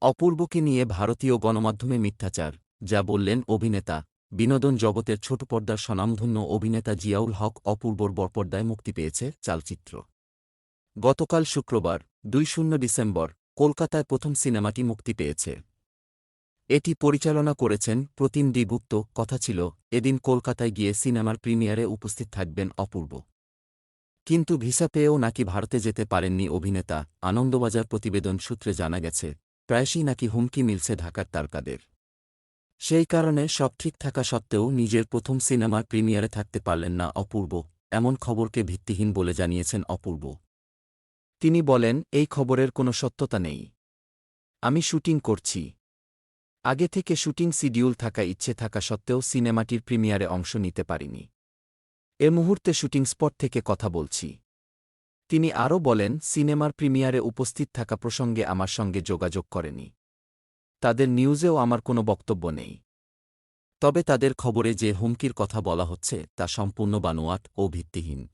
অপূর্বকে নিয়ে ভারতীয় গণমাধ্যমে মিথ্যাচার, যা বললেন অভিনেতা। বিনোদন জগতের ছোট পর্দার স্বনামধন্য অভিনেতা জিয়াউল হক অপূর্বর বরপর্দায় মুক্তি পেয়েছে চালচিত্র। গতকাল শুক্রবার ২ ডিসেম্বর কলকাতায় প্রথম সিনেমাটি মুক্তি পেয়েছে। এটি পরিচালনা করেছেন প্রতিম ডি গুপ্ত। কথা ছিল, এদিন কলকাতায় গিয়ে সিনেমার প্রিমিয়ারে উপস্থিত থাকবেন অপূর্ব। কিন্তু ভিসা পেয়েও নাকি ভারতে যেতে পারেননি অভিনেতা। আনন্দবাজার প্রতিবেদন সূত্রে জানা গেছে, প্রায়শই নাকি হুমকি মিলছে ঢাকার তারকাদের। সেই কারণে সব ঠিক থাকা সত্ত্বেও নিজের প্রথম সিনেমার প্রিমিয়ারে থাকতে পারলেন না অপূর্ব। এমন খবরকে ভিত্তিহীন বলে জানিয়েছেন অপূর্ব। তিনি বলেন, এই খবরের কোনো সত্যতা নেই। আমি শুটিং করছি। আগে থেকে শুটিং শিডিউল থাকা ইচ্ছে থাকা সত্ত্বেও সিনেমাটির প্রিমিয়ারে অংশ নিতে পারিনি। এ মুহূর্তে শুটিং স্পট থেকে কথা বলছি। তিনি আরও বলেন, সিনেমার প্রিমিয়ারে উপস্থিত থাকা প্রসঙ্গে আমার সঙ্গে যোগাযোগ করেনি। তাদের নিউজেও আমার কোনো বক্তব্য নেই। তবে তাদের খবরে যে হুমকির কথা বলা হচ্ছে তা সম্পূর্ণ বানোয়াট ও ভিত্তিহীন।